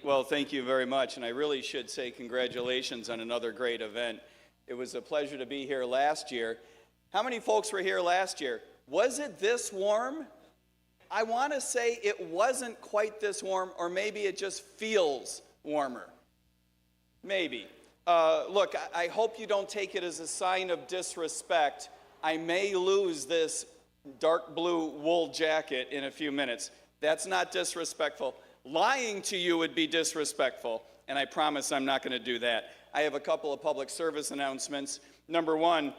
Well, thank you very much, and I really should say congratulations on another great event. It was a pleasure to be here last year. How many folks were here last year? Was it this warm? I want to say it wasn't quite this warm, or maybe it just feels warmer. Maybe. Look, I hope you don't take it as a sign of disrespect. I may lose this dark blue wool jacket in a few minutes. That's not disrespectful. Lying to you would be disrespectful, and I promise I'm not going to do that. I have a couple of public service announcements. Number one,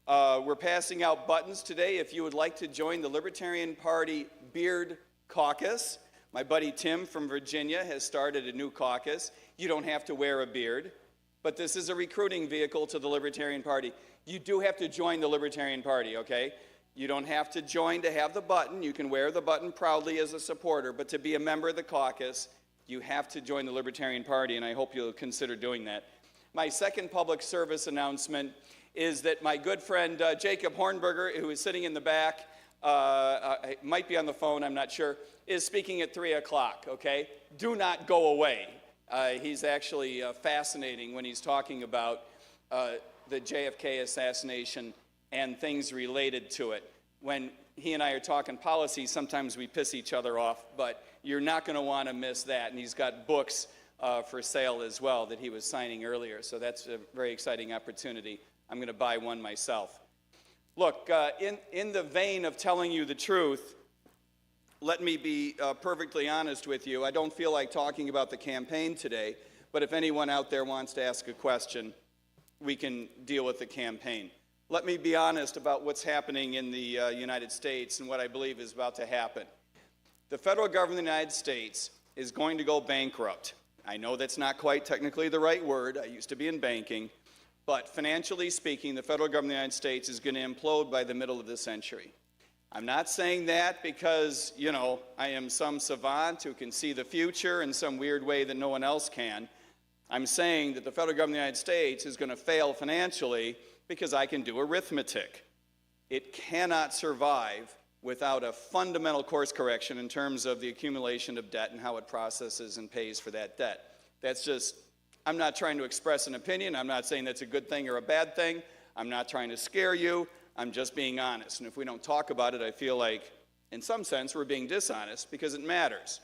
we're passing out buttons today if you would like to join the Libertarian Party Beard Caucus. My buddy Tim from Virginia has started a new caucus. You don't have to wear a beard, but this is a recruiting vehicle to the Libertarian Party. You do have to join the Libertarian Party, okay? You don't have to join to have the button. You can wear the button proudly as a supporter, but to be a member of the caucus, you have to join the Libertarian Party, and I hope you'll consider doing that. My second public service announcement is that my good friend Jacob Hornberger, who is sitting in the back, might be on the phone, I'm not sure, is speaking at 3 o'clock, okay? Do not go away. He's actually fascinating when he's talking about the JFK assassination and things related to it. When he and I are talking policy, sometimes we piss each other off, but you're not going to want to miss that. And he's got books for sale as well that he was signing earlier, so that's a very exciting opportunity. I'm going to buy one myself. Look, in the vein of telling you the truth, let me be perfectly honest with you. I don't feel like talking about the campaign today, but if anyone out there wants to ask a question, we can deal with the campaign. Let me be honest about what's happening in the United States and what I believe is about to happen. The federal government of the United States is going to go bankrupt. I know that's not quite technically the right word. I used to be in banking. But financially speaking, the federal government of the United States is going to implode by the middle of the century. I'm not saying that because, you know, I am some savant who can see the future in some weird way that no one else can. I'm saying that the federal government of the United States is going to fail financially because I can do arithmetic. It cannot survive without a fundamental course correction in terms of the accumulation of debt and how it processes and pays for that debt. That's just, I'm not trying to express an opinion. I'm not saying that's a good thing or a bad thing. I'm not trying to scare you. I'm just being honest. And if we don't talk about it, I feel like, in some sense, we're being dishonest because it matters.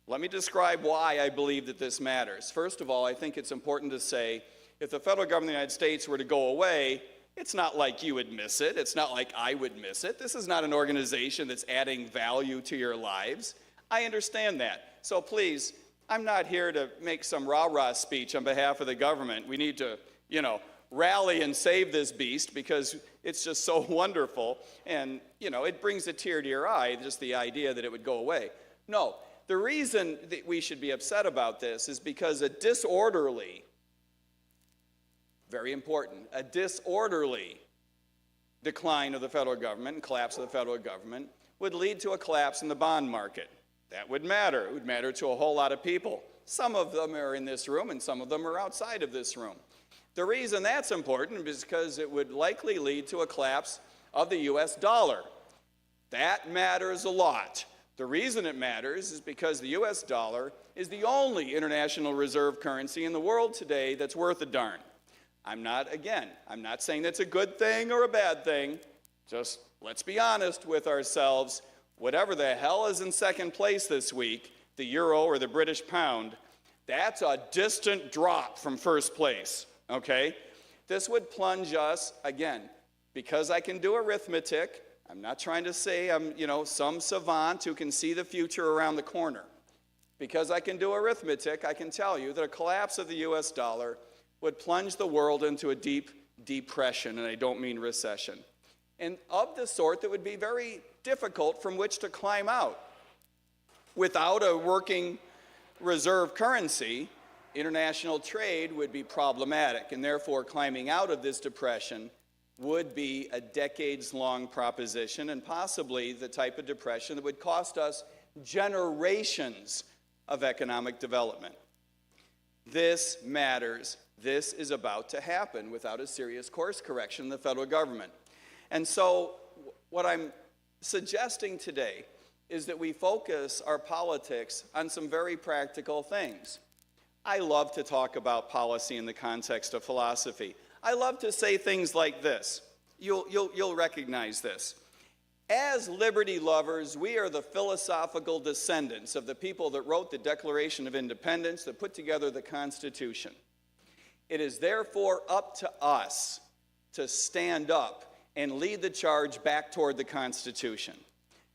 Let me describe why I believe that this matters. First of all, I think it's important to say, if the federal government of the United States were to go away, it's not like you would miss it. It's not like I would miss it. This is not an organization that's adding value to your lives. I understand that. So please, I'm not here to make some rah-rah speech on behalf of the government. We need to, you know, rally and save this beast because it's just so wonderful. And, you know, it brings a tear to your eye, just the idea that it would go away. No, the reason that we should be upset about this is because a disorderly, very important, a disorderly decline of the federal government and collapse of the federal government would lead to a collapse in the bond market. That would matter. It would matter to a whole lot of people. Some of them are in this room and some of them are outside of this room. The reason that's important is because it would likely lead to a collapse of the US dollar. That matters a lot. The reason it matters is because the US dollar is the only international reserve currency in the world today that's worth a darn. I'm not saying that's a good thing or a bad thing. Just let's be honest with ourselves. Whatever the hell is in second place this week, the euro or the British pound, that's a distant drop from first place, okay? This would plunge us, again, because I can do arithmetic. I'm not trying to say I'm, you know, some savant who can see the future around the corner. Because I can do arithmetic, I can tell you that a collapse of the US dollar would plunge the world into a deep depression, and I don't mean recession. And of the sort that would be very difficult from which to climb out. Without a working reserve currency, international trade would be problematic, and therefore climbing out of this depression would be a decades-long proposition and possibly the type of depression that would cost us generations of economic development. This matters. This is about to happen without a serious course correction in the federal government. And so what I'm suggesting today is that we focus our politics on some very practical things. I love to talk about policy in the context of philosophy. I love to say things like this. You'll recognize this. As liberty lovers, we are the philosophical descendants of the people that wrote the Declaration of Independence, that put together the Constitution. It is therefore up to us to stand up and lead the charge back toward the Constitution.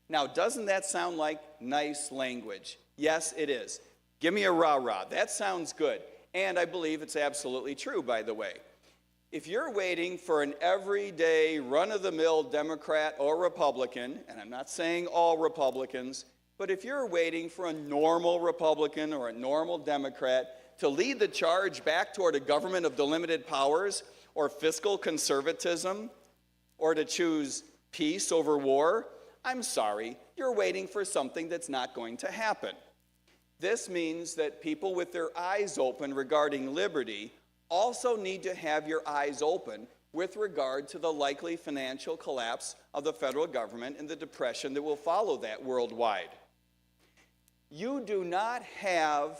Now, doesn't that sound like nice language? Yes, it is. Give me a rah-rah. That sounds good. And I believe it's absolutely true, by the way. If you're waiting for an everyday, run-of-the-mill Democrat or Republican, and I'm not saying all Republicans, but if you're waiting for a normal Republican or a normal Democrat to lead the charge back toward a government of delimited powers or fiscal conservatism or to choose peace over war, I'm sorry, you're waiting for something that's not going to happen. This means that people with their eyes open regarding liberty also need to have your eyes open with regard to the likely financial collapse of the federal government and the depression that will follow that worldwide. You do not have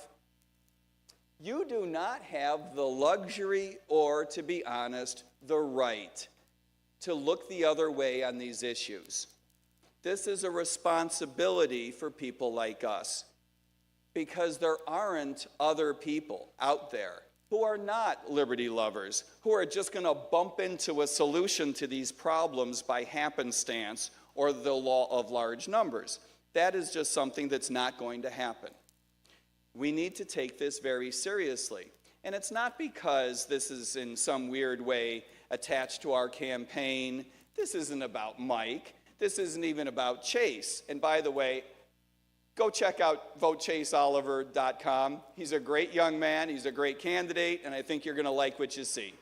the luxury or, to be honest, the right to look the other way on these issues. This is a responsibility for people like us, because there aren't other people out there who are not liberty lovers, who are just going to bump into a solution to these problems by happenstance or the law of large numbers. That is just something that's not going to happen. We need to take this very seriously. And it's not because this is in some weird way attached to our campaign. This isn't about Mike. This isn't even about Chase. And by the way, go check out votechaseoliver.com. He's a great young man. He's a great candidate, and I think you're going to like what you see.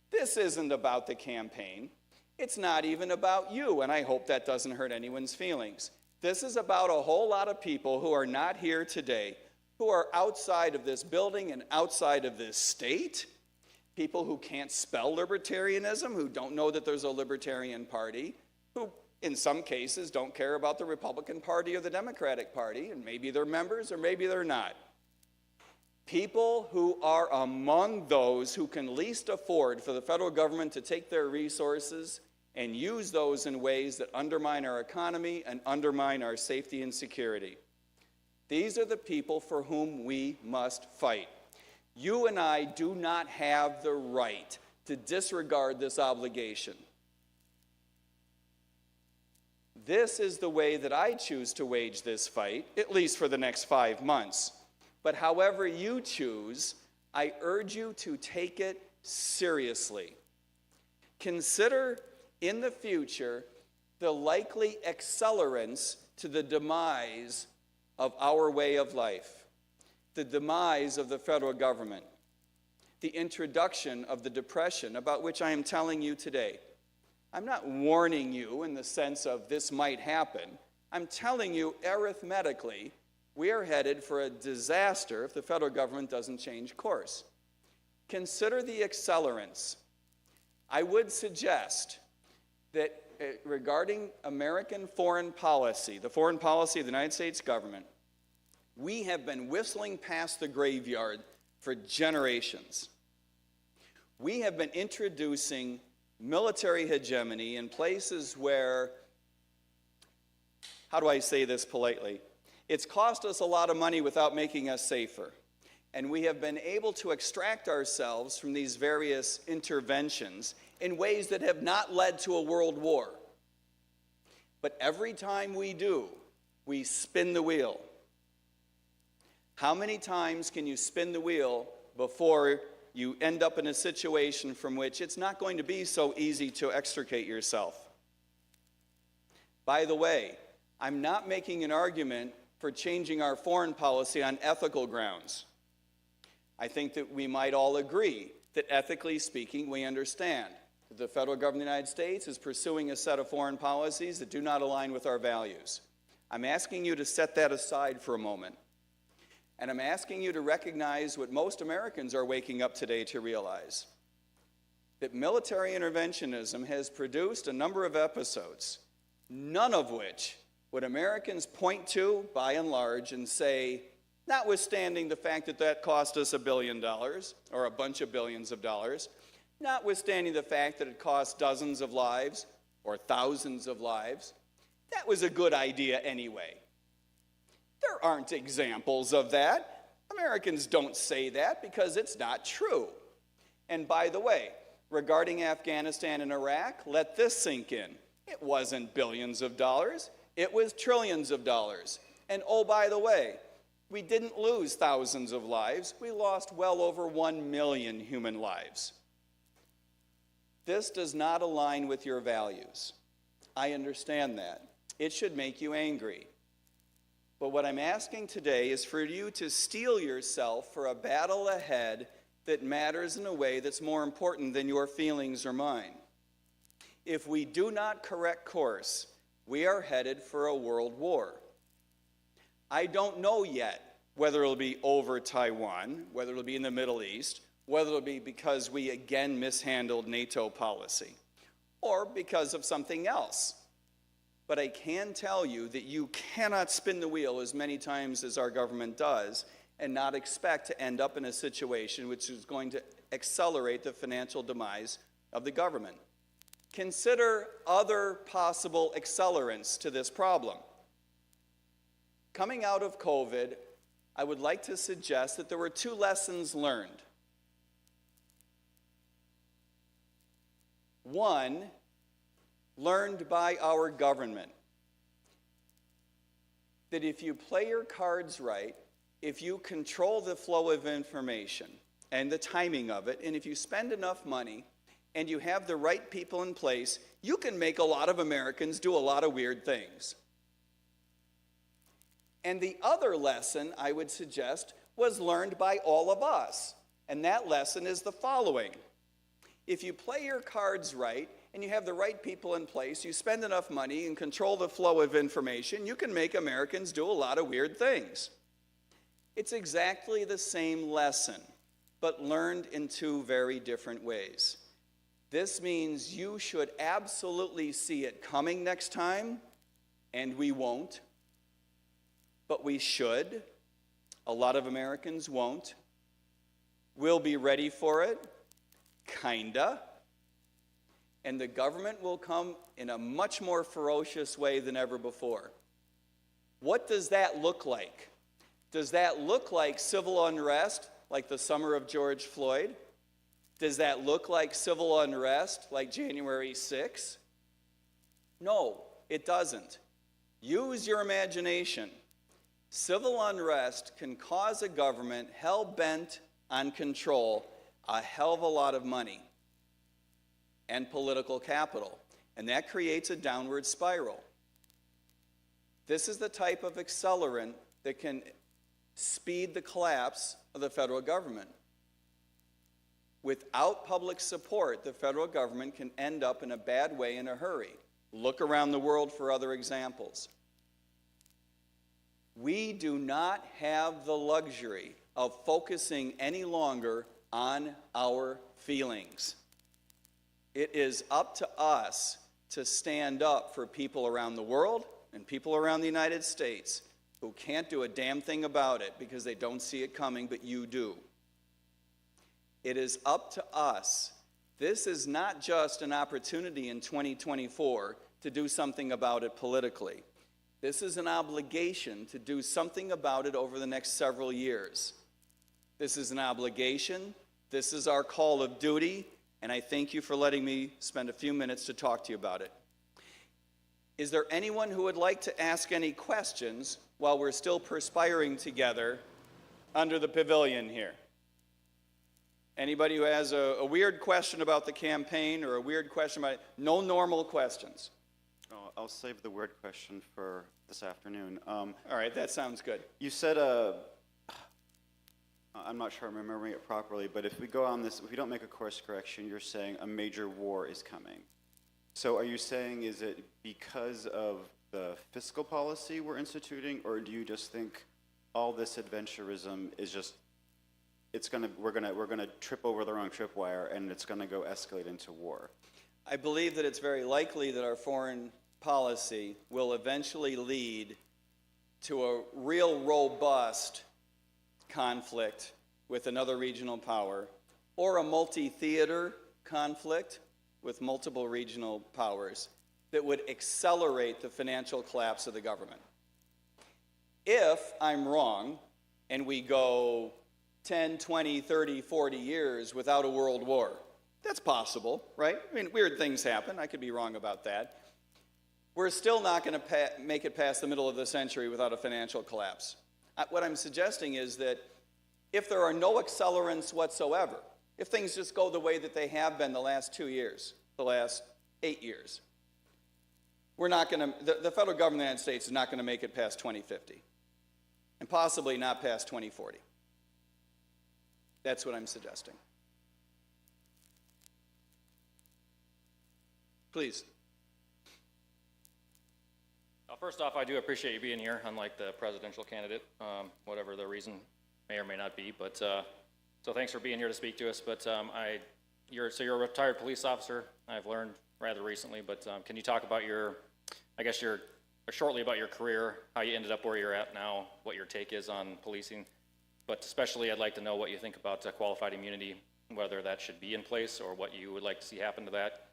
This isn't about the campaign. It's not even about you, and I hope that doesn't hurt anyone's feelings. This is about a whole lot of people who are not here today, who are outside of this building and outside of this state, people who can't spell libertarianism, who don't know that there's a Libertarian Party, who in some cases don't care about the Republican Party or the Democratic Party, and maybe they're members or maybe they're not. People who are among those who can least afford for the federal government to take their resources and use those in ways that undermine our economy and undermine our safety and security. These are the people for whom we must fight. You and I do not have the right to disregard this obligation. This is the way that I choose to wage this fight, at least for the next 5 months. But however you choose, I urge you to take it seriously. Consider in the future the likely accelerants to the demise of our way of life, the demise of the federal government, the introduction of the depression about which I am telling you today. I'm not warning you in the sense of this might happen. I'm telling you arithmetically, we are headed for a disaster if the federal government doesn't change course. Consider the accelerants. I would suggest that regarding American foreign policy, the foreign policy of the United States government, we have been whistling past the graveyard for generations. We have been introducing military hegemony in places where, how do I say this politely? It's cost us a lot of money without making us safer. And we have been able to extract ourselves from these various interventions in ways that have not led to a world war. But every time we do, we spin the wheel. How many times can you spin the wheel before you end up in a situation from which it's not going to be so easy to extricate yourself? By the way, I'm not making an argument for changing our foreign policy on ethical grounds. I think that we might all agree that ethically speaking, we understand that the federal government of the United States is pursuing a set of foreign policies that do not align with our values. I'm asking you to set that aside for a moment. And I'm asking you to recognize what most Americans are waking up today to realize, that military interventionism has produced a number of episodes, none of which would Americans point to, by and large, and say, notwithstanding the fact that that cost us $1 billion or a bunch of billions of dollars, notwithstanding the fact that it cost dozens of lives or thousands of lives, that was a good idea anyway. There aren't examples of that. Americans don't say that because it's not true. And by the way, regarding Afghanistan and Iraq, let this sink in. It wasn't billions of dollars, it was trillions of dollars. And oh, by the way, we didn't lose thousands of lives, we lost well over 1 million human lives. This does not align with your values. I understand that. It should make you angry. But what I'm asking today is for you to steel yourself for a battle ahead that matters in a way that's more important than your feelings or mine. If we do not correct course, we are headed for a world war. I don't know yet whether it'll be over Taiwan, whether it'll be in the Middle East, whether it'll be because we again mishandled NATO policy, or because of something else. But I can tell you that you cannot spin the wheel as many times as our government does and not expect to end up in a situation which is going to accelerate the financial demise of the government. Consider other possible accelerants to this problem. Coming out of COVID, I would like to suggest that there were 2 lessons learned. One, learned by our government, that if you play your cards right, if you control the flow of information and the timing of it, and if you spend enough money and you have the right people in place, you can make a lot of Americans do a lot of weird things. And the other lesson I would suggest was learned by all of us, and that lesson is the following. If you play your cards right, and you have the right people in place, you spend enough money and control the flow of information, you can make Americans do a lot of weird things. It's exactly the same lesson, but learned in 2 very different ways. This means you should absolutely see it coming next time, and we won't, but we should. A lot of Americans won't. We'll be ready for it, kinda. And the government will come in a much more ferocious way than ever before. What does that look like? Does that look like civil unrest, like the summer of George Floyd? Does that look like civil unrest, like January 6th? No, it doesn't. Use your imagination. Civil unrest can cause a government hell-bent on control a hell of a lot of money and political capital, and that creates a downward spiral. This is the type of accelerant that can speed the collapse of the federal government. Without public support, the federal government can end up in a bad way in a hurry. Look around the world for other examples. We do not have the luxury of focusing any longer on our feelings. It is up to us to stand up for people around the world and people around the United States who can't do a damn thing about it because they don't see it coming, but you do. It is up to us. This is not just an opportunity in 2024 to do something about it politically. This is an obligation to do something about it over the next several years. This is an obligation. This is our call of duty, and I thank you for letting me spend a few minutes to talk to you about it. Is there anyone who would like to ask any questions while we're still perspiring together under the pavilion here? Anybody who has a weird question about the campaign or a weird question about it? No normal questions. Oh, I'll save the weird question for this afternoon. All right, that sounds good. You said, I'm not sure I'm remembering it properly, but if we go on this, if we don't make a course correction, you're saying a major war is coming. So are you saying, is it because of the fiscal policy we're instituting, or do you just think all this adventurism is just, we're gonna trip over the wrong tripwire and it's gonna go escalate into war? I believe that it's very likely that our foreign policy will eventually lead to a real robust conflict with another regional power, or a multi-theater conflict with multiple regional powers that would accelerate the financial collapse of the government. If I'm wrong, and we go 10, 20, 30, 40 years without a world war, that's possible, right? I mean, weird things happen. I could be wrong about that. We're still not going to make it past the middle of the century without a financial collapse. What I'm suggesting is that if there are no accelerants whatsoever, if things just go the way that they have been the last 2 years, the last 8 years, we're not going to, the federal government of the United States is not going to make it past 2050, and possibly not past 2040. That's what I'm suggesting. Please. First off, I do appreciate you being here, unlike the presidential candidate, whatever the reason may or may not be. But so thanks for being here to speak to us. But you're a retired police officer. I've learned rather recently. But can you talk about shortly about your career, how you ended up where you're at now, what your take is on policing? But especially, I'd like to know what you think about qualified immunity, whether that should be in place or what you would like to see happen to that.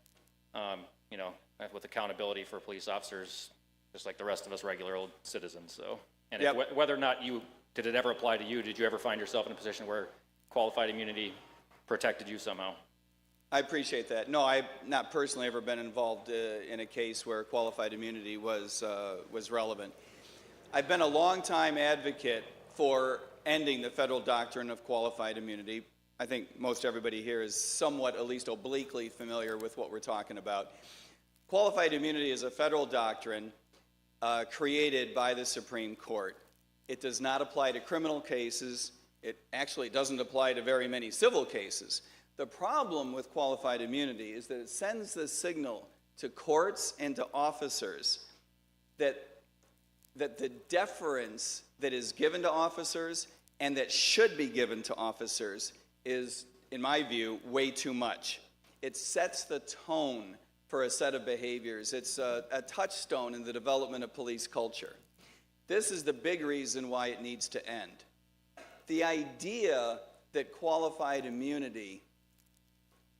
With accountability for police officers, just like the rest of us regular old citizens. So, and whether or not did it ever apply to you? Did you ever find yourself in a position where qualified immunity protected you somehow? I appreciate that. No, I've not personally ever been involved in a case where qualified immunity was relevant. I've been a long-time advocate for ending the federal doctrine of qualified immunity. I think most everybody here is somewhat, at least obliquely, familiar with what we're talking about. Qualified immunity is a federal doctrine created by the Supreme Court. It does not apply to criminal cases. It actually doesn't apply to very many civil cases. The problem with qualified immunity is that it sends the signal to courts and to officers that the deference that is given to officers and that should be given to officers is, in my view, way too much. It sets the tone for a set of behaviors. It's a touchstone in the development of police culture. This is the big reason why it needs to end. The idea that qualified immunity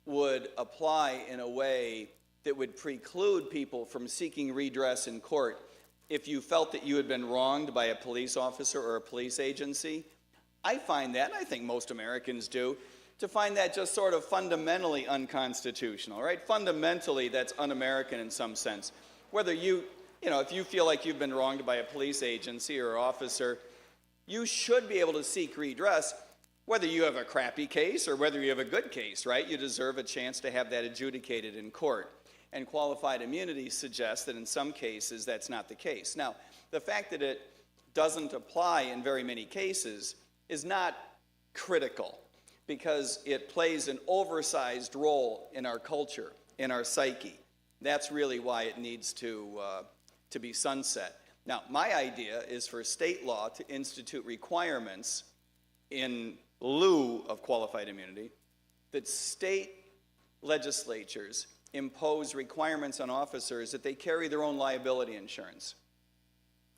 would apply in a way that would preclude people from seeking redress in court if you felt that you had been wronged by a police officer or a police agency, I find that, and I think most Americans do, to find that just sort of fundamentally unconstitutional, right? Fundamentally, that's un-American in some sense. Whether if you feel like you've been wronged by a police agency or officer, you should be able to seek redress, whether you have a crappy case or whether you have a good case, right? You deserve a chance to have that adjudicated in court. And qualified immunity suggests that in some cases that's not the case. Now, the fact that it doesn't apply in very many cases is not critical, because it plays an oversized role in our culture, in our psyche. That's really why it needs to be sunset. Now, my idea is for state law to institute requirements in lieu of qualified immunity, that state legislatures impose requirements on officers that they carry their own liability insurance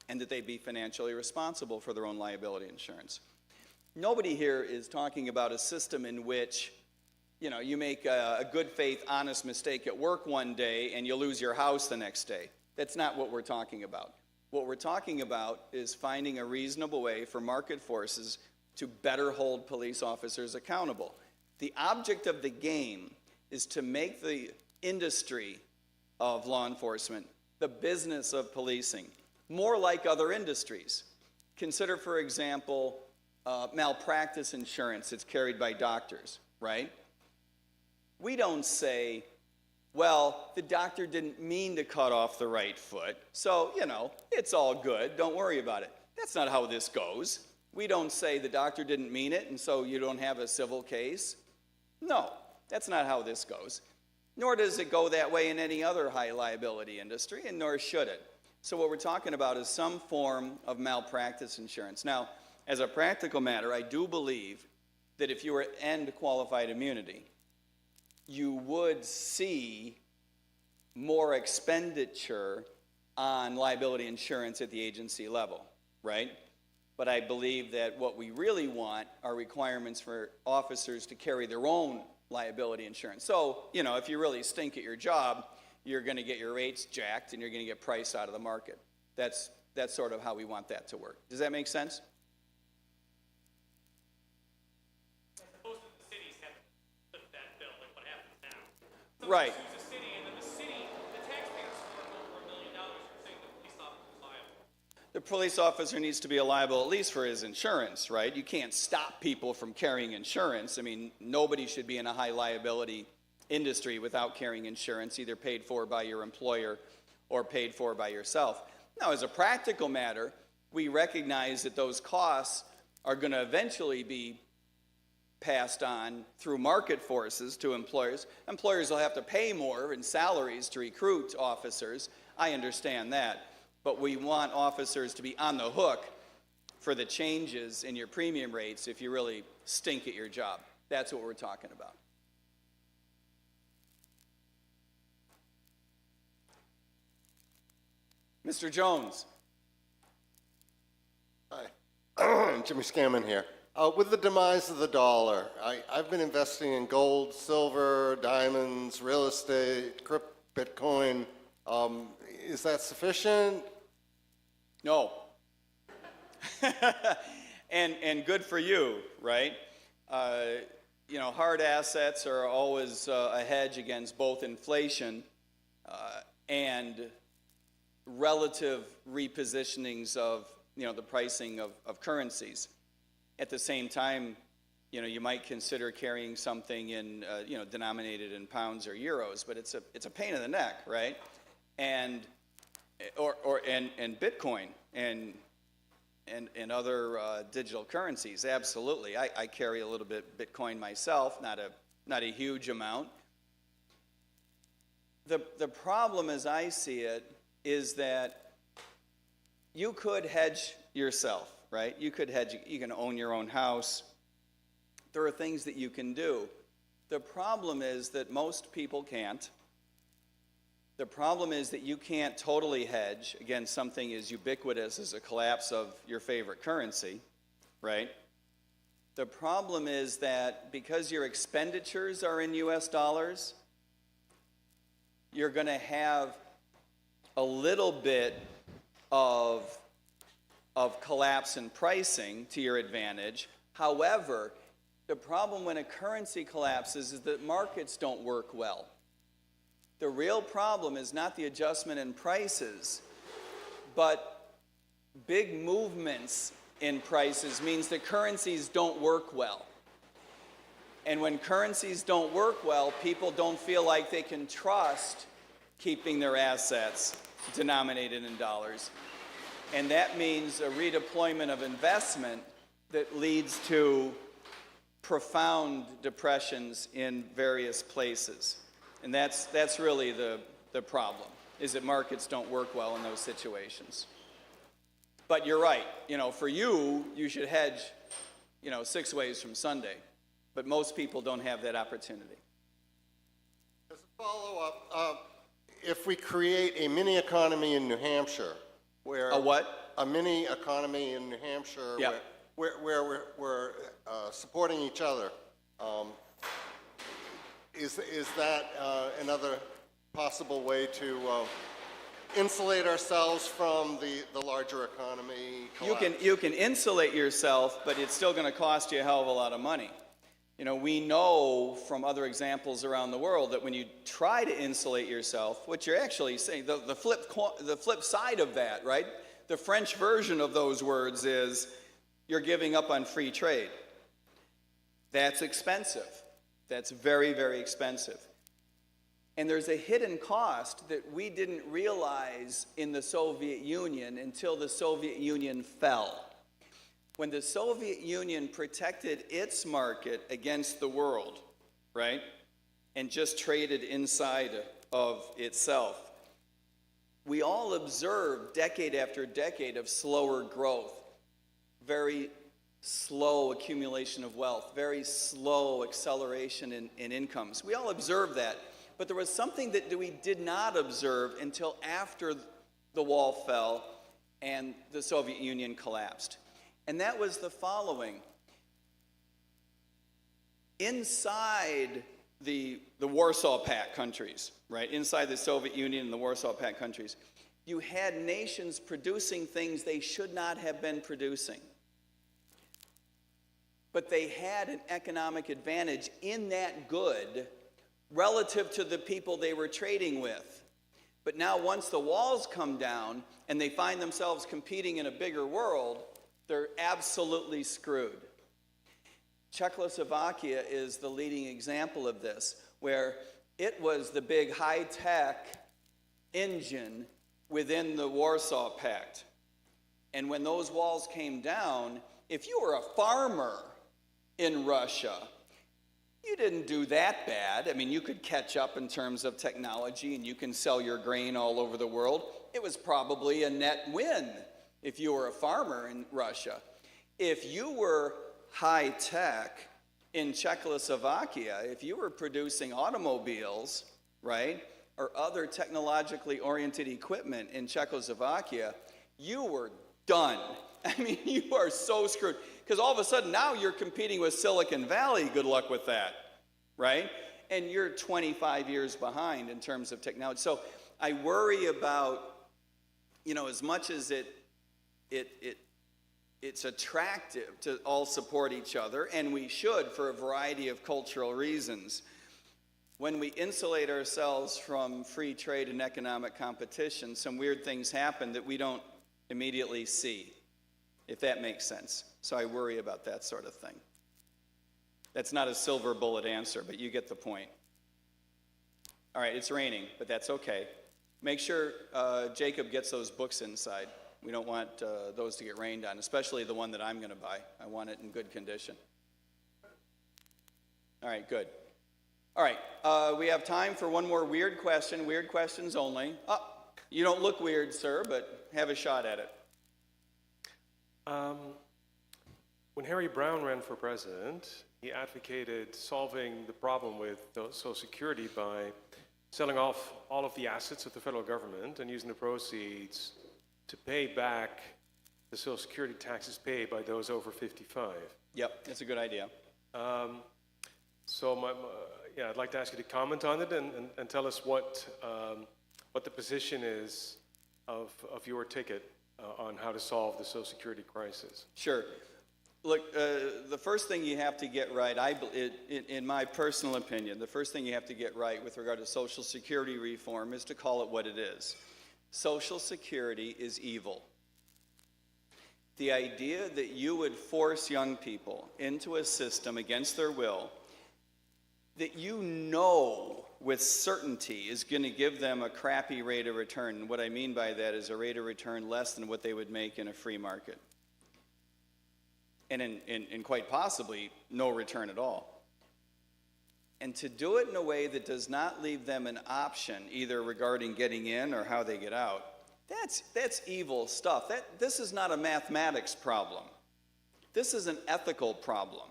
and that they be financially responsible for their own liability insurance. Nobody here is talking about a system in which, you make a good faith, honest mistake at work one day and you lose your house the next day. That's not what we're talking about. What we're talking about is finding a reasonable way for market forces to better hold police officers accountable. The object of the game is to make the industry of law enforcement, the business of policing, more like other industries. Consider, for example, malpractice insurance that's carried by doctors, right? We don't say, well, the doctor didn't mean to cut off the right foot, so, it's all good, don't worry about it. That's not how this goes. We don't say the doctor didn't mean it, and so you don't have a civil case. No, that's not how this goes. Nor does it go that way in any other high liability industry, and nor should it. So what we're talking about is some form of malpractice insurance. Now, as a practical matter, I do believe that if you were to end qualified immunity, you would see more expenditure on liability insurance at the agency level, right? But I believe that what we really want are requirements for officers to carry their own liability insurance. So, you know, if you really stink at your job, you're going to get your rates jacked and you're going to get priced out of the market. That's sort of how we want that to work. Does that make sense? As opposed to the cities have to flip that bill, like what happens now. Right. Someone sues a city, and then the taxpayers fork over $1 million. You're saying the police officer is liable. The police officer needs to be liable at least for his insurance, right? You can't stop people from carrying insurance. I mean, nobody should be in a high liability industry without carrying insurance, either paid for by your employer or paid for by yourself. Now, as a practical matter, we recognize that those costs are going to eventually be passed on through market forces to employers. Employers will have to pay more in salaries to recruit officers. I understand that. But we want officers to be on the hook for the changes in your premium rates if you really stink at your job. That's what we're talking about. Mr. Jones. Hi, Jimmy Scammon here. With the demise of the dollar, I've been investing in gold, silver, diamonds, real estate, Bitcoin. Is that sufficient? No. and good for you, right? You know, hard assets are always a hedge against both inflation and relative repositionings of, you know, the pricing of currencies. At the same time, you know, you might consider carrying something in, you know, denominated in pounds or euros, but it's a pain in the neck, right? And Bitcoin and other digital currencies, absolutely. I carry a little bit Bitcoin myself, not a huge amount. The problem, as I see it, is that you could hedge yourself, right? You could hedge. You can own your own house. There are things that you can do. The problem is that most people can't. The problem is that you can't totally hedge against something as ubiquitous as a collapse of your favorite currency, right? The problem is that because your expenditures are in US dollars, you're going to have a little bit of collapse in pricing to your advantage. However, the problem when a currency collapses is that markets don't work well. The real problem is not the adjustment in prices, but big movements in prices means that currencies don't work well. And when currencies don't work well, people don't feel like they can trust keeping their assets denominated in dollars. And that means a redeployment of investment that leads to profound depressions in various places. And that's really the problem, is that markets don't work well in those situations. But you're right, you know, for you should hedge, you know, 6 ways from Sunday. But most people don't have that opportunity. As a follow-up, if we create a mini economy in New Hampshire, where A what? A mini economy in New Hampshire, Yeah. where we're supporting each other, is that another possible way to insulate ourselves from the larger economy collapse? You can insulate yourself, but it's still going to cost you a hell of a lot of money. You know, we know from other examples around the world that when you try to insulate yourself, what you're actually saying, the flip side of that, right? The French version of those words is you're giving up on free trade. That's expensive. That's very, very expensive. And there's a hidden cost that we didn't realize in the Soviet Union until the Soviet Union fell. When the Soviet Union protected its market against the world, right, and just traded inside of itself, we all observed decade after decade of slower growth, very slow accumulation of wealth, very slow acceleration in incomes. We all observed that. But there was something that we did not observe until after the wall fell and the Soviet Union collapsed. And that was the following. Inside the Warsaw Pact countries, right? Inside the Soviet Union and the Warsaw Pact countries, you had nations producing things they should not have been producing. But they had an economic advantage in that good relative to the people they were trading with. But now once the walls come down and they find themselves competing in a bigger world, they're absolutely screwed. Czechoslovakia is the leading example of this, where it was the big high-tech engine within the Warsaw Pact. And when those walls came down, if you were a farmer in Russia, you didn't do that bad. I mean, you could catch up in terms of technology and you can sell your grain all over the world. It was probably a net win if you were a farmer in Russia. If you were high tech in Czechoslovakia, if you were producing automobiles, right, or other technologically oriented equipment in Czechoslovakia, you were done. I mean, you are so screwed. Because all of a sudden now you're competing with Silicon Valley. Good luck with that, right? And you're 25 years behind in terms of technology. So I worry about, you know, as much as it's attractive to all support each other, and we should for a variety of cultural reasons, when we insulate ourselves from free trade and economic competition, some weird things happen that we don't immediately see, if that makes sense. So I worry about that sort of thing. That's not a silver bullet answer, but you get the point. All right, it's raining, but that's okay. Make sure Jacob gets those books inside. We don't want those to get rained on, especially the one that I'm going to buy. I want it in good condition. All right, good. All right, we have time for one more weird question. Weird questions only. Oh, you don't look weird, sir, but have a shot at it. When Harry Brown ran for president, he advocated solving the problem with Social Security by selling off all of the assets of the federal government and using the proceeds to pay back the Social Security taxes paid by those over 55. Yep, that's a good idea. So I'd like to ask you to comment on it and tell us what the position is of your ticket on how to solve the Social Security crisis. Sure. Look, the first thing you have to get right, in my personal opinion, the first thing you have to get right with regard to Social Security reform is to call it what it is. Social Security is evil. The idea that you would force young people into a system against their will that you know with certainty is going to give them a crappy rate of return. And what I mean by that is a rate of return less than what they would make in a free market. And in quite possibly no return at all. And to do it in a way that does not leave them an option, either regarding getting in or how they get out, that's evil stuff. This is not a mathematics problem. This is an ethical problem.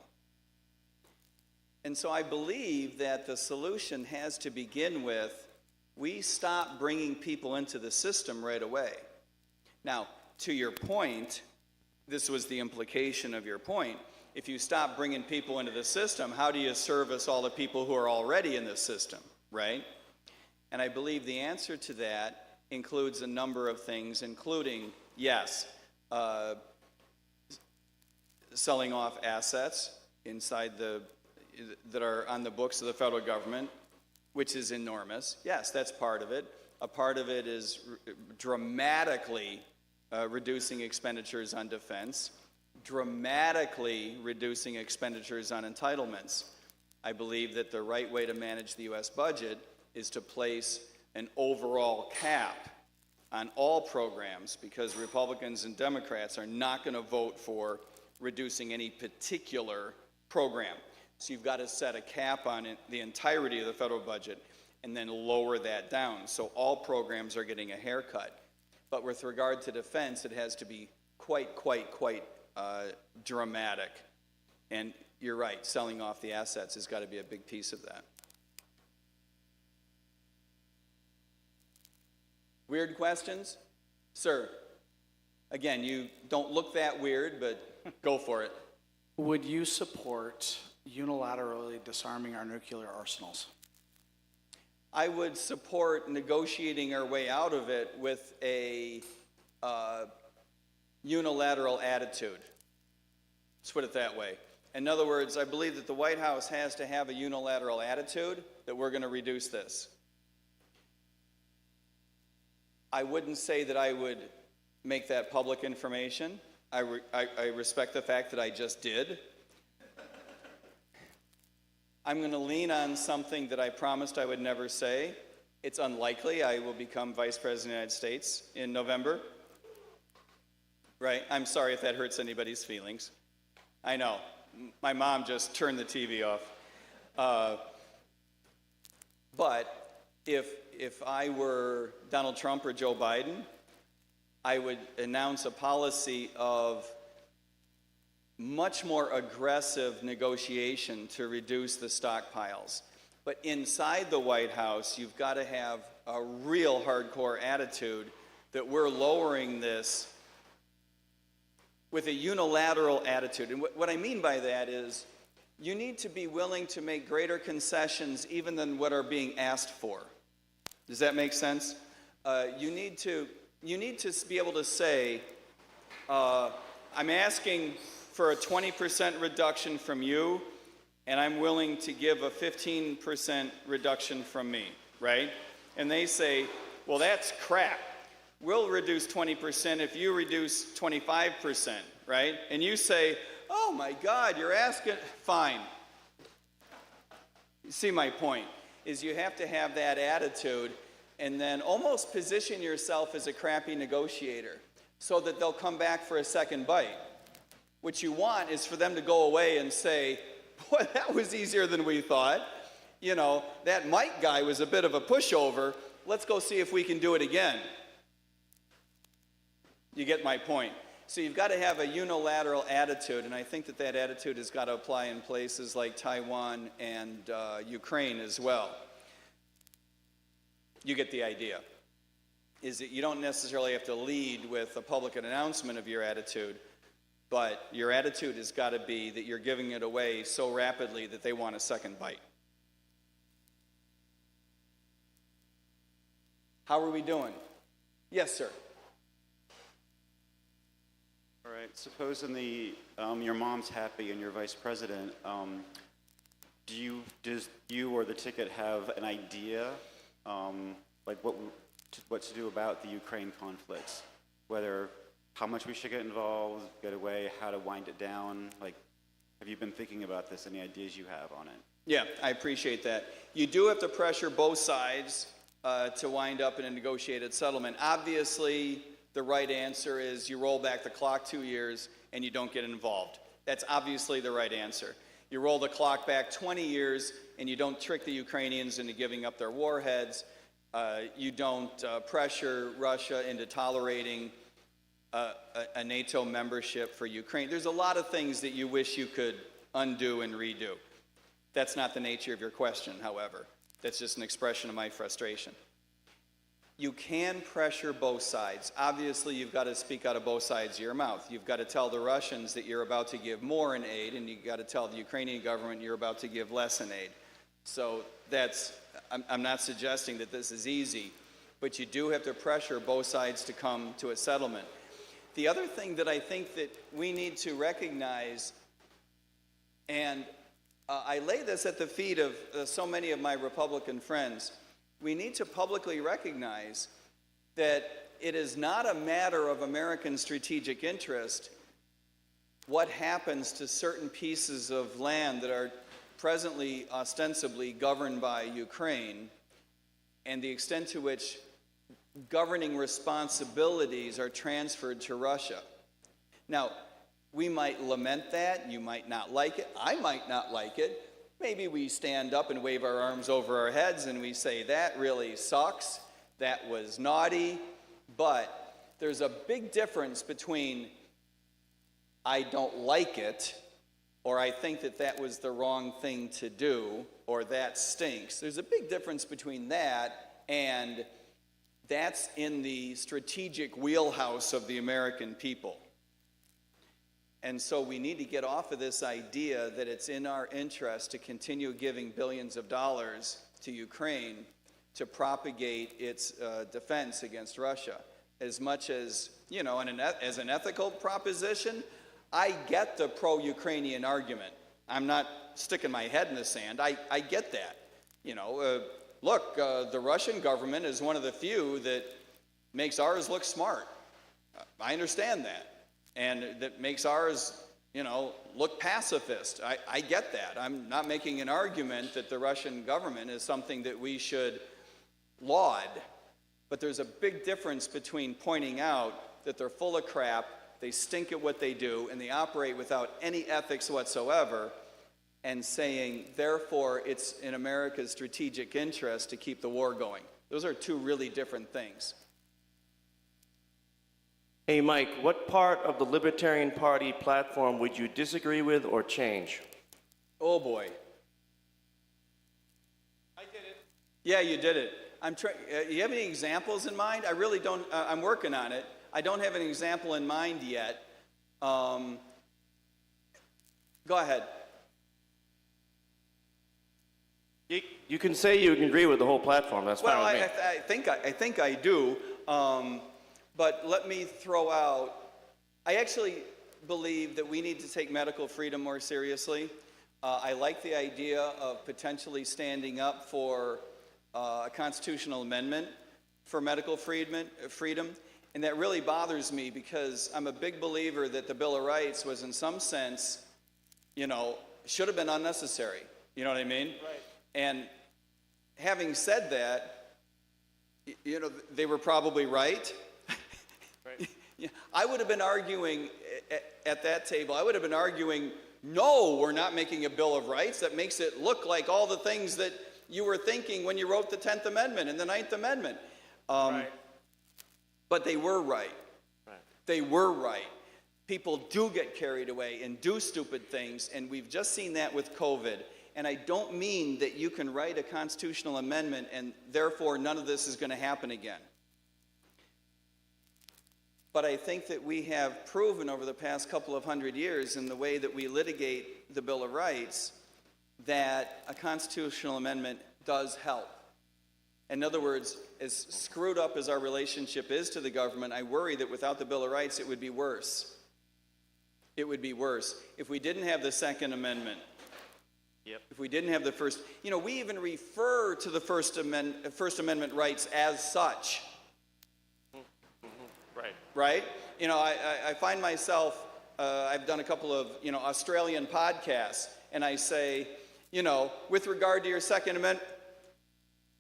And so I believe that the solution has to begin with, we stop bringing people into the system right away. Now, to your point, this was the implication of your point. If you stop bringing people into the system, how do you service all the people who are already in the system, right? And I believe the answer to that includes a number of things, including, yes, selling off assets inside that are on the books of the federal government, which is enormous. Yes, that's part of it. A part of it is dramatically reducing expenditures on defense, dramatically reducing expenditures on entitlements. I believe that the right way to manage the U.S. budget is to place an overall cap on all programs, because Republicans and Democrats are not going to vote for reducing any particular program. So you've got to set a cap on the entirety of the federal budget and then lower that down. So all programs are getting a haircut. But with regard to defense, it has to be quite dramatic. And you're right, selling off the assets has got to be a big piece of that. Weird questions? Sir, again, you don't look that weird, but Go for it. Would you support unilaterally disarming our nuclear arsenals? I would support negotiating our way out of it with a unilateral attitude. Let's put it that way. In other words, I believe that the White House has to have a unilateral attitude that we're going to reduce this. I wouldn't say that I would make that public information. I respect the fact that I just did. I'm going to lean on something that I promised I would never say. It's unlikely I will become Vice President of the United States in November. Right? I'm sorry if that hurts anybody's feelings. I know. My mom just turned the TV off. But if I were Donald Trump or Joe Biden, I would announce a policy of much more aggressive negotiation to reduce the stockpiles. But inside the White House, you've got to have a real hardcore attitude that we're lowering this with a unilateral attitude. And what I mean by that is you need to be willing to make greater concessions even than what are being asked for. Does that make sense? You need to be able to say, I'm asking for a 20% reduction from you, and I'm willing to give a 15% reduction from me, right? And they say, well, that's crap. We'll reduce 20% if you reduce 25%, right? And you say, oh my God, you're asking, fine. You see my point, is you have to have that attitude and then almost position yourself as a crappy negotiator so that they'll come back for a second bite. What you want is for them to go away and say, boy, that was easier than we thought. You know, that Mike guy was a bit of a pushover. Let's go see if we can do it again. You get my point. So you've got to have a unilateral attitude, and I think that attitude has got to apply in places like Taiwan and Ukraine as well. You get the idea. Is that you don't necessarily have to lead with a public announcement of your attitude, but your attitude has got to be that you're giving it away so rapidly that they want a second bite. How are we doing? Yes, sir. All right, suppose your mom's happy and you're vice president, does you or the ticket have an idea, like what to do about the Ukraine conflicts? Whether, how much we should get involved, get away, how to wind it down? Like, have you been thinking about this? Any ideas you have on it? Yeah, I appreciate that. You do have to pressure both sides to wind up in a negotiated settlement. Obviously, the right answer is you roll back the clock 2 years and you don't get involved. That's obviously the right answer. You roll the clock back 20 years and you don't trick the Ukrainians into giving up their warheads. You don't pressure Russia into tolerating a NATO membership for Ukraine. There's a lot of things that you wish you could undo and redo. That's not the nature of your question, however. That's just an expression of my frustration. You can pressure both sides. Obviously, you've got to speak out of both sides of your mouth. You've got to tell the Russians that you're about to give more in aid, and you've got to tell the Ukrainian government you're about to give less in aid. So I'm not suggesting that this is easy, but you do have to pressure both sides to come to a settlement. The other thing that I think that we need to recognize, and I lay this at the feet of so many of my Republican friends, we need to publicly recognize that it is not a matter of American strategic interest what happens to certain pieces of land that are presently ostensibly governed by Ukraine and the extent to which governing responsibilities are transferred to Russia. Now, we might lament that, you might not like it, I might not like it. Maybe we stand up and wave our arms over our heads and we say, that really sucks, that was naughty, but there's a big difference between I don't like it, or I think that that was the wrong thing to do, or that stinks. There's a big difference between that and that's in the strategic wheelhouse of the American people. And so we need to get off of this idea that it's in our interest to continue giving billions of dollars to Ukraine to propagate its defense against Russia. As much as, you know, as an ethical proposition, I get the pro-Ukrainian argument. I'm not sticking my head in the sand. I get that. You know, look, the Russian government is one of the few that makes ours look smart. I understand that. And that makes ours, you know, look pacifist. I get that. I'm not making an argument that the Russian government is something that we should laud. But there's a big difference between pointing out that they're full of crap, they stink at what they do, and they operate without any ethics whatsoever, and saying, therefore, it's in America's strategic interest to keep the war going. Those are two really different things. Hey, Mike, what part of the Libertarian Party platform would you disagree with or change? Oh, boy. I did it. Yeah, you did it. You have any examples in mind? I really don't. I'm working on it. I don't have an example in mind yet. Go ahead. You can say you agree with the whole platform. That's fine Well, with me. I think I do. But let me throw out. I actually believe that we need to take medical freedom more seriously. I like the idea of potentially standing up for a constitutional amendment for medical freedom, and that really bothers me because I'm a big believer that the Bill of Rights was in some sense, you know, should have been unnecessary. You know what I mean? Right. And having said that, you know, they were probably right. Right. Yeah, I would have been arguing at that table, I would have been arguing, no, we're not making a Bill of Rights that makes it look like all the things that you were thinking when you wrote the 10th Amendment and the 9th Amendment. Right. But they were right. Right. They were right. People do get carried away and do stupid things, and we've just seen that with COVID. And I don't mean that you can write a constitutional amendment and therefore none of this is going to happen again. But I think that we have proven over the past couple of hundred years in the way that we litigate the Bill of Rights that a constitutional amendment does help. In other words, as screwed up as our relationship is to the government, I worry that without the Bill of Rights it would be worse. It would be worse. If we didn't have the Second Amendment, if we didn't have the First, you know, we even refer to the First Amendment rights as such. Right. Right? You know, I find myself, I've done a couple of, you know, Australian podcasts, and I say, you know, with regard to your Second Amendment,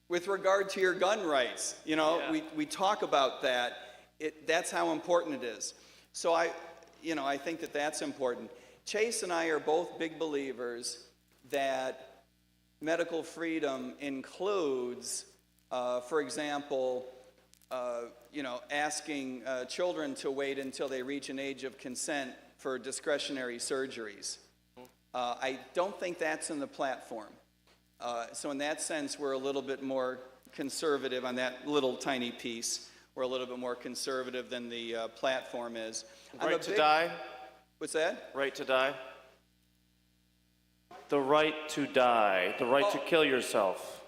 with regard to your gun rights, you know, Yeah. we talk about that. That's how important it is. So I think that that's important. Chase and I are both big believers that medical freedom includes, for example, asking children to wait until they reach an age of consent for discretionary surgeries. I don't think that's in the platform. So in that sense, we're a little bit more conservative on that little tiny piece. We're a little bit more conservative than the platform is. Right to die? What's that? Right to die? The right to die. The right to kill yourself.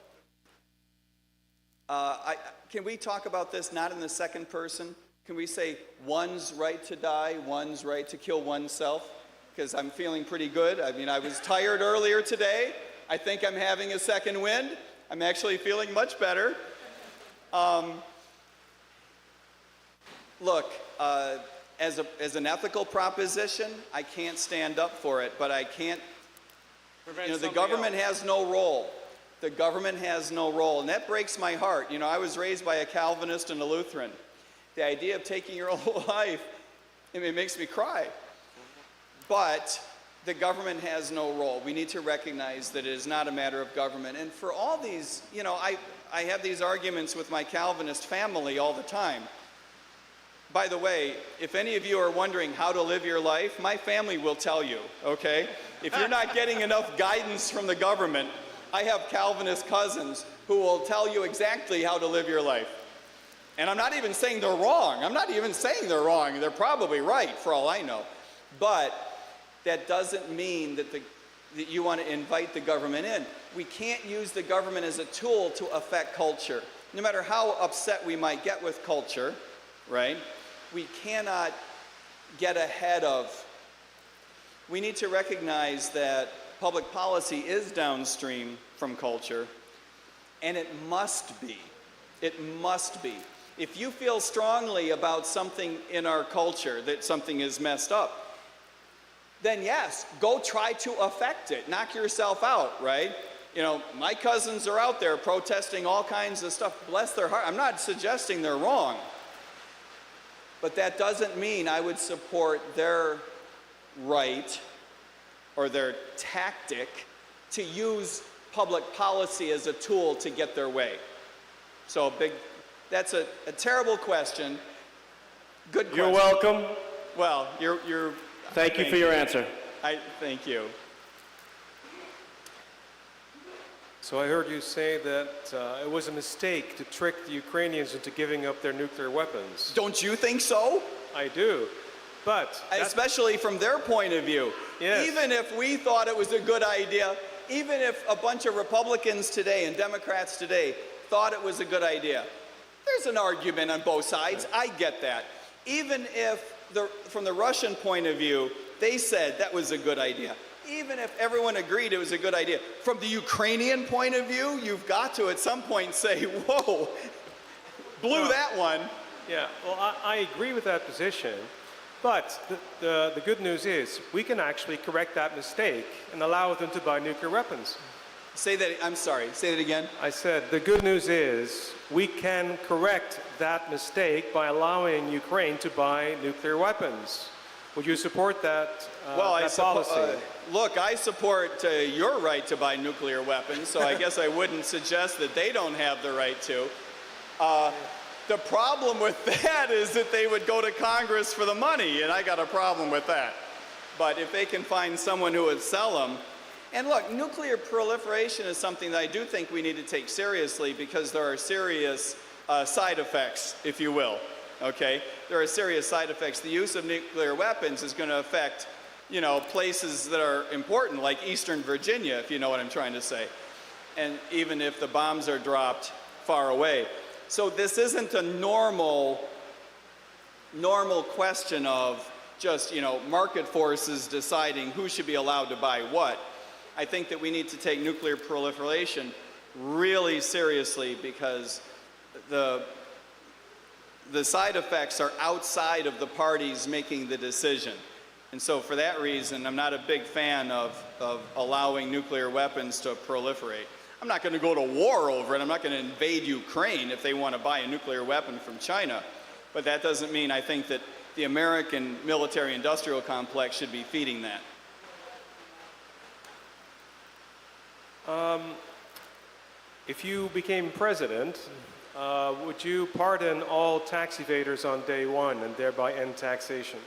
Can we talk about this not in the second person? Can we say one's right to die, one's right to kill oneself? Because I'm feeling pretty good. I mean, I was tired earlier today. I think I'm having a second wind. I'm actually feeling much better. Look, as an ethical proposition, I can't stand up for it, but I can't. You know, the government has no role. The government has no role, and that breaks my heart. You know, I was raised by a Calvinist and a Lutheran. The idea of taking your own life, it makes me cry. But the government has no role. We need to recognize that it is not a matter of government. And for all these, you know, I have these arguments with my Calvinist family all the time. By the way, if any of you are wondering how to live your life, my family will tell you, okay? If you're not getting enough guidance from the government, I have Calvinist cousins who will tell you exactly how to live your life. And I'm not even saying they're wrong. I'm not even saying they're wrong. They're probably right, for all I know. But that doesn't mean that you want to invite the government in. We can't use the government as a tool to affect culture. No matter how upset we might get with culture, right? We cannot get ahead of. We need to recognize that public policy is downstream from culture, and it must be. It must be. If you feel strongly about something in our culture, that something is messed up, then yes, go try to affect it. Knock yourself out, right? You know, my cousins are out there protesting all kinds of stuff. Bless their heart. I'm not suggesting they're wrong. But that doesn't mean I would support their right or their tactic to use public policy as a tool to get their way. So that's a terrible question. Good question. You're welcome. Well, you're Thank you for your answer. Thank you. So I heard you say that it was a mistake to trick the Ukrainians into giving up their nuclear weapons. Don't you think so? I do, but Especially from their point of view. Yes. Even if we thought it was a good idea, even if a bunch of Republicans today and Democrats today thought it was a good idea, there's an argument on both sides. I get that. Even if, from the Russian point of view, they said that was a good idea. Even if everyone agreed it was a good idea. From the Ukrainian point of view, you've got to at some point say, whoa, blew that one. yeah, well, I agree with that position, but the good news is we can actually correct that mistake and allow them to buy nuclear weapons. I'm sorry, say that again. I said the good news is we can correct that mistake by allowing Ukraine to buy nuclear weapons. Would you support that, that policy? Look, I support your right to buy nuclear weapons, so I guess I wouldn't suggest that they don't have the right to. The problem with that is that they would go to Congress for the money, and I got a problem with that. But if they can find someone who would sell them, and look, nuclear proliferation is something that I do think we need to take seriously because there are serious side effects, if you will. Okay, there are serious side effects. The use of nuclear weapons is going to affect, you know, places that are important, like Eastern Virginia, if you know what I'm trying to say. And even if the bombs are dropped far away. So this isn't a normal question of just, you know, market forces deciding who should be allowed to buy what. I think that we need to take nuclear proliferation really seriously because the side effects are outside of the parties making the decision. And so for that reason, I'm not a big fan of allowing nuclear weapons to proliferate. I'm not going to go to war over it. I'm not going to invade Ukraine if they want to buy a nuclear weapon from China. But that doesn't mean I think that the American military-industrial complex should be feeding that. If you became president, would you pardon all tax evaders on day one and thereby end taxation?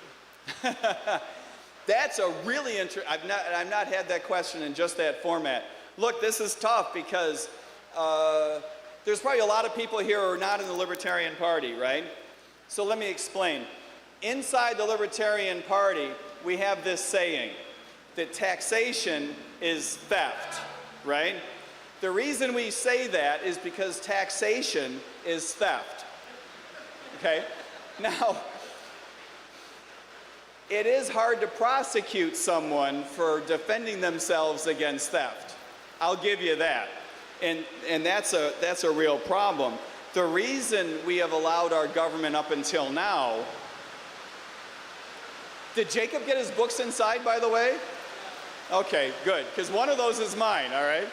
That's a really interesting. I've not had that question in just that format. Look, this is tough because there's probably a lot of people here who are not in the Libertarian Party, right? So let me explain. Inside the Libertarian Party, we have this saying that taxation is theft, right? The reason we say that is because taxation is theft. Okay? Now, it is hard to prosecute someone for defending themselves against theft. I'll give you that. And that's a real problem. The reason we have allowed our government up until now. Did Jacob get his books inside, by the way? Okay, good, because one of those is mine, all right?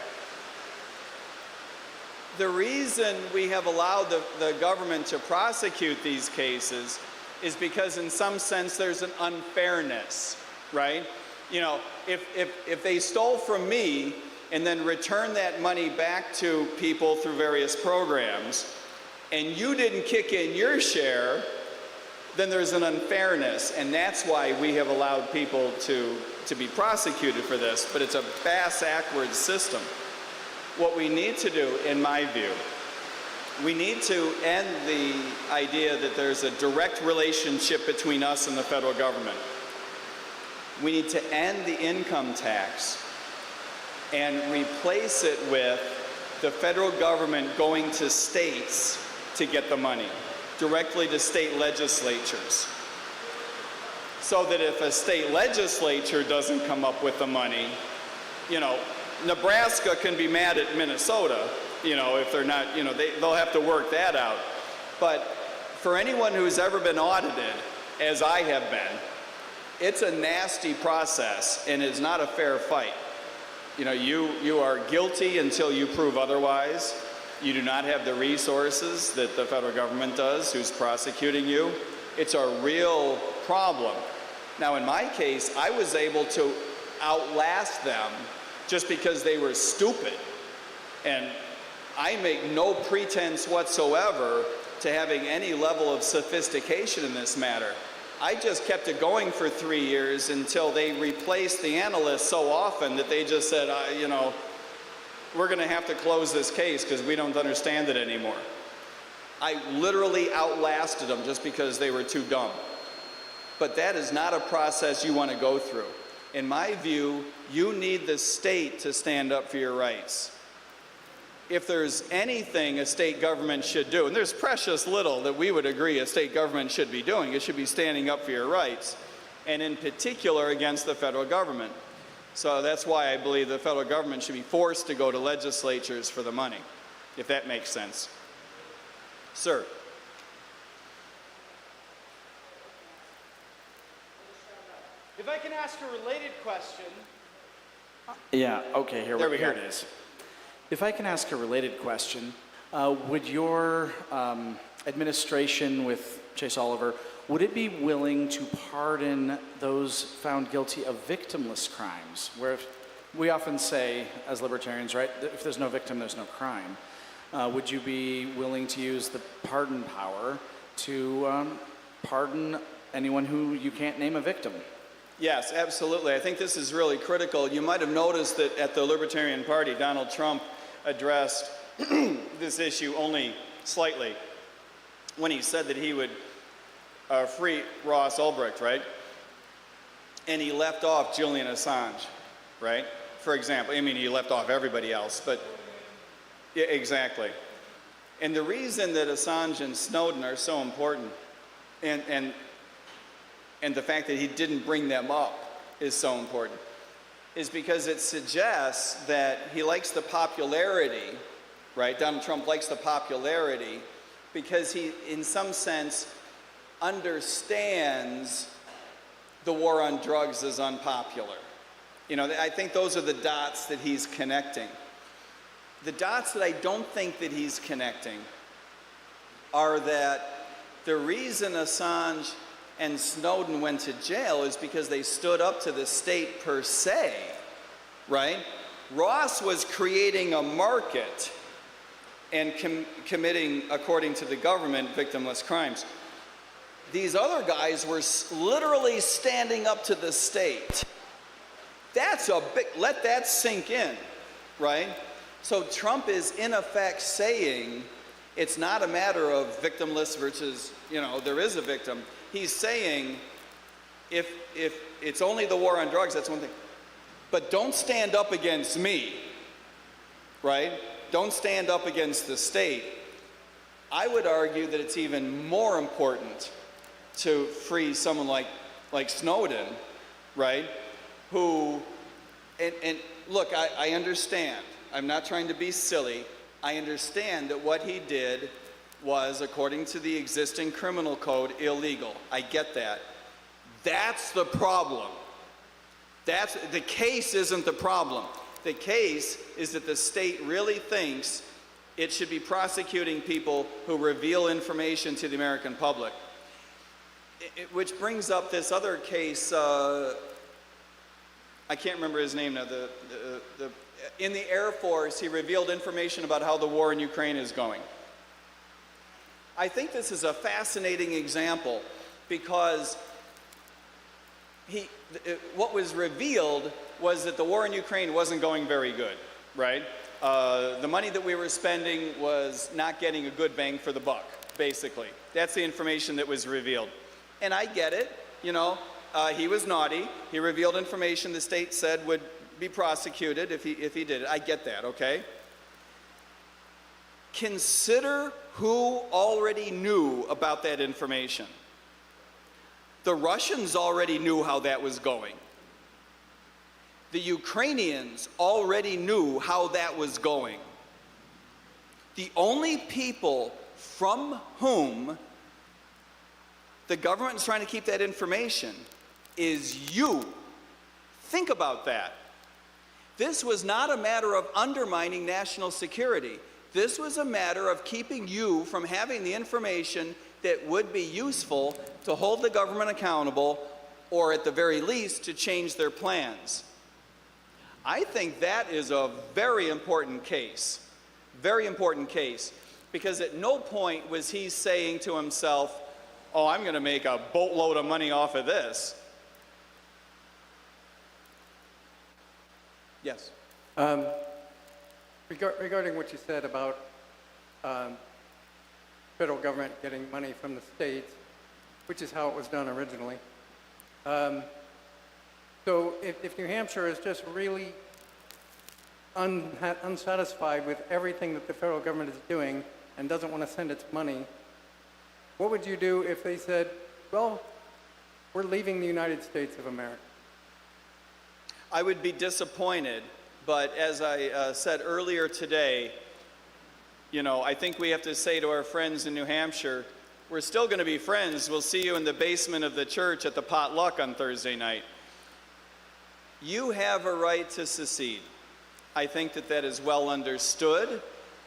The reason we have allowed the government to prosecute these cases is because in some sense there's an unfairness, right? You know, if they stole from me and then return that money back to people through various programs, and you didn't kick in your share, then there's an unfairness, and that's why we have allowed people to be prosecuted for this, but it's a bass-ackwards system. What we need to do, in my view, we need to end the idea that there's a direct relationship between us and the federal government. We need to end the income tax and replace it with the federal government going to states to get the money, directly to state legislatures. So that if a state legislature doesn't come up with the money, you know, Nebraska can be mad at Minnesota, you know, if they're not, you know, they'll have to work that out. But for anyone who's ever been audited, as I have been, it's a nasty process and it's not a fair fight. You know, you are guilty until you prove otherwise. You do not have the resources that the federal government does, who's prosecuting you. It's a real problem. Now, in my case, I was able to outlast them just because they were stupid. And I make no pretense whatsoever to having any level of sophistication in this matter. I just kept it going for 3 years until they replaced the analysts so often that they just said, you know, we're going to have to close this case because we don't understand it anymore. I literally outlasted them just because they were too dumb. But that is not a process you want to go through. In my view, you need the state to stand up for your rights. If there's anything a state government should do, and there's precious little that we would agree a state government should be doing, it should be standing up for your rights, and in particular against the federal government. So that's why I believe the federal government should be forced to go to legislatures for the money, if that makes sense. Sir. If I can ask a related question. Yeah, okay, here There we here go. it is. If I can ask a related question, would your administration with Chase Oliver, would it be willing to pardon those found guilty of victimless crimes? Where if, we often say, as libertarians, right, that if there's no victim, there's no crime. Would you be willing to use the pardon power to pardon anyone who you can't name a victim? Yes, absolutely. I think this is really critical. You might have noticed that at the Libertarian Party, Donald Trump addressed this issue only slightly when he said that he would free Ross Ulbricht, right? And he left off Julian Assange, right? For example, I mean, he left off everybody else, but yeah, exactly. And the reason that Assange and Snowden are so important, and the fact that he didn't bring them up is so important, is because it suggests that he likes the popularity, right? Donald Trump likes the popularity because he, in some sense, understands the war on drugs is unpopular. You know, I think those are the dots that he's connecting. The dots that I don't think that he's connecting are that the reason Assange and Snowden went to jail is because they stood up to the state per se, right? Ross was creating a market and committing, according to the government, victimless crimes. These other guys were literally standing up to the state. That's a big, let that sink in, right? So Trump is in effect saying it's not a matter of victimless versus, you know, there is a victim. He's saying if it's only the war on drugs, that's one thing. But don't stand up against me, right? Don't stand up against the state. I would argue that it's even more important to free someone like Snowden, right? Who, and look, I understand. I'm not trying to be silly. I understand that what he did was, according to the existing criminal code, illegal. I get that. That's the problem. The case isn't the problem. The case is that the state really thinks it should be prosecuting people who reveal information to the American public. Which brings up this other case, I can't remember his name now, in the Air Force, he revealed information about how the war in Ukraine is going. I think this is a fascinating example because what was revealed was that the war in Ukraine wasn't going very good, right? The money that we were spending was not getting a good bang for the buck, basically. That's the information that was revealed. And I get it, you know, He was naughty. He revealed information the state said would be prosecuted if he did it. I get that, okay? Consider who already knew about that information. The Russians already knew how that was going. The Ukrainians already knew how that was going. The only people from whom the government is trying to keep that information is you. Think about that. This was not a matter of undermining national security. This was a matter of keeping you from having the information that would be useful to hold the government accountable, or at the very least, to change their plans. I think that is a very important case, because at no point was he saying to himself, oh, I'm going to make a boatload of money off of this. Yes. Regarding what you said about federal government getting money from the states, which is how it was done originally. So if New Hampshire is just really unsatisfied with everything that the federal government is doing and doesn't want to send its money, what would you do if they said, well, we're leaving the United States of America? I would be disappointed, but as I said earlier today, you know, I think we have to say to our friends in New Hampshire, we're still going to be friends. We'll see you in the basement of the church at the potluck on Thursday night. You have a right to secede. I think that that is well understood.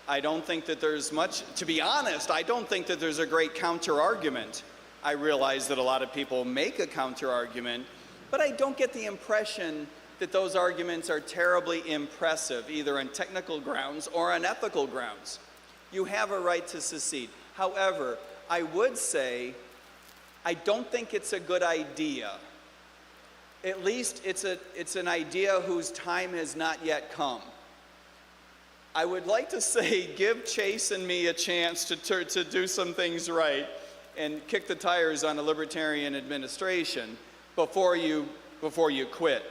I don't think that there's much, to be honest, I don't think that there's a great counter-argument. I realize that a lot of people make a counter-argument, but I don't get the impression that those arguments are terribly impressive, either on technical grounds or on ethical grounds. You have a right to secede. However, I would say I don't think it's a good idea. At least it's an idea whose time has not yet come. I would like to say give Chase and me a chance to do some things right and kick the tires on the Libertarian administration before you quit.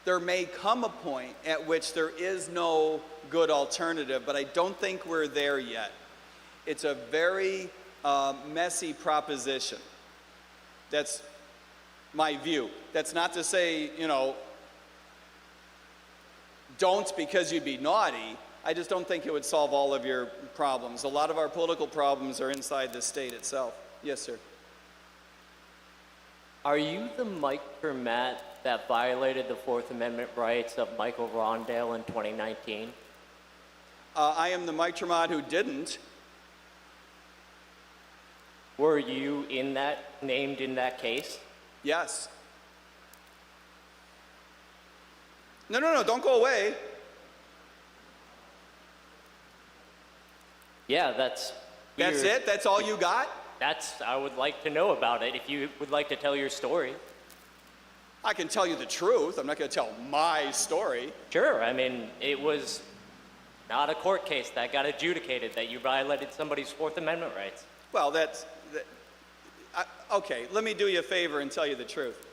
There may come a point at which there is no good alternative, but I don't think we're there yet. It's a very messy proposition. That's my view. That's not to say, you know, don't because you'd be naughty. I just don't think it would solve all of your problems. A lot of our political problems are inside the state itself. Yes, sir. Are you the Mike Ter Maat that violated the Fourth Amendment rights of Michael Rondale in 2019? I am the Mike Ter Maat who didn't. Were you named in that case? Yes. No, don't go away. Yeah, that's weird. That's it? That's all you got? I would like to know about it, if you would like to tell your story. I can tell you the truth. I'm not going to tell my story. Sure, I mean, it was not a court case that got adjudicated that you violated somebody's Fourth Amendment rights. Well, okay, let me do you a favor and tell you the truth.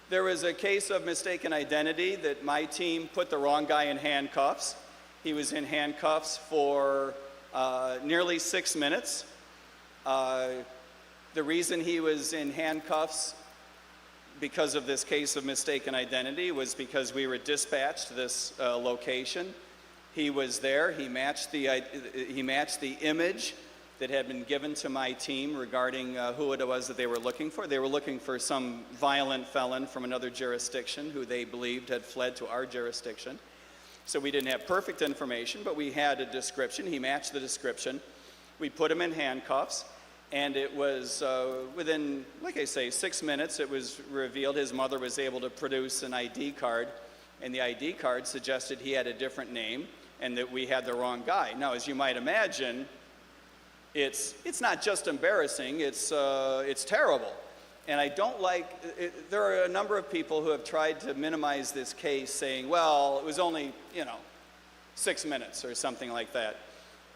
There was a case of mistaken identity that my team put the wrong guy in handcuffs. He was in handcuffs for nearly 6 minutes. The reason he was in handcuffs because of this case of mistaken identity was because we were dispatched to this location. He was there. He matched the image that had been given to my team regarding who it was that they were looking for. They were looking for some violent felon from another jurisdiction who they believed had fled to our jurisdiction. So we didn't have perfect information, but we had a description. He matched the description. We put him in handcuffs, and it was within, like I say, 6 minutes, it was revealed his mother was able to produce an ID card, and the ID card suggested he had a different name and that we had the wrong guy. Now, as you might imagine, it's not just embarrassing, it's terrible. And I don't like, there are a number of people who have tried to minimize this case saying, well, it was only, 6 minutes or something like that.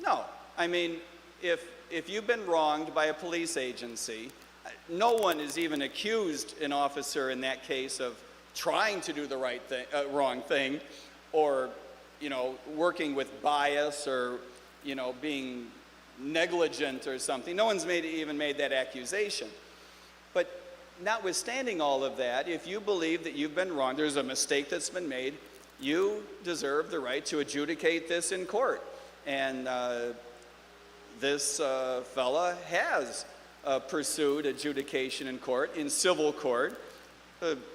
No, I mean, if you've been wronged by a police agency, no one has even accused an officer in that case of trying to do the wrong thing, or, you know, working with bias, or, you know, being negligent or something. No one's even made that accusation. But notwithstanding all of that, if you believe that you've been wrong, there's a mistake that's been made, you deserve the right to adjudicate this in court. And this fella has pursued adjudication in court, in civil court.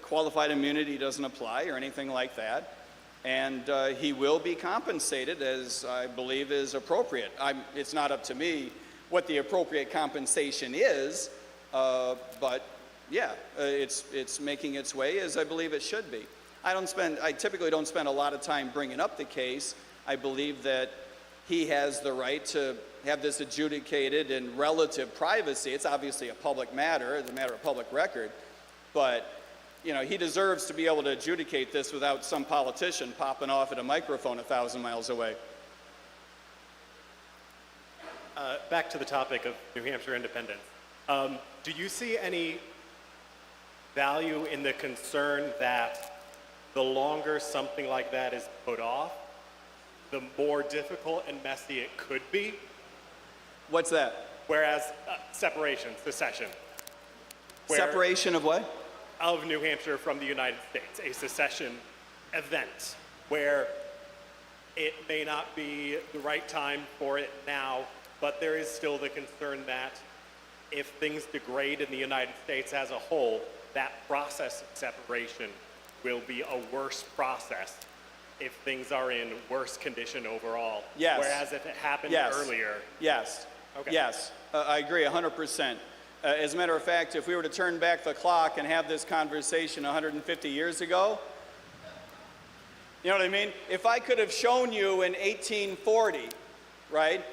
Qualified immunity doesn't apply or anything like that. And he will be compensated, as I believe is appropriate. It's not up to me what the appropriate compensation is, but yeah, it's making its way as I believe it should be. I typically don't spend a lot of time bringing up the case. I believe that he has the right to have this adjudicated in relative privacy. It's obviously a public matter, it's a matter of public record, but you know, he deserves to be able to adjudicate this without some politician popping off at a microphone 1,000 miles away. Back to the topic of New Hampshire independence. Do you see any value in the concern that the longer something like that is put off, the more difficult and messy it could be? What's that? Whereas separation, secession. Separation of what? Of New Hampshire from the United States, a secession event where it may not be the right time for it now, but there is still the concern that if things degrade in the United States as a whole, that process of separation will be a worse process if things are in worse condition overall. Yes. Whereas if it happened earlier. Yes. Okay. Yes. I agree 100%. As a matter of fact, if we were to turn back the clock and have this conversation 150 years ago, you know what I mean? If I could have shown you in 1840, right,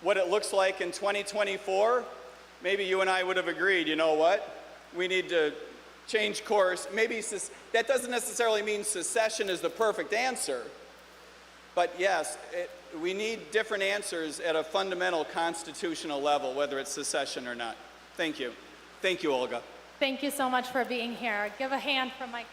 what it looks like in 2024, maybe you and I would have agreed, you know what? We need to change course. Maybe that doesn't necessarily mean secession is the perfect answer, but yes, we need different answers at a fundamental constitutional level, whether it's secession or not. Thank you. Thank you, Olga. Thank you so much for being here. Give a hand for Mike.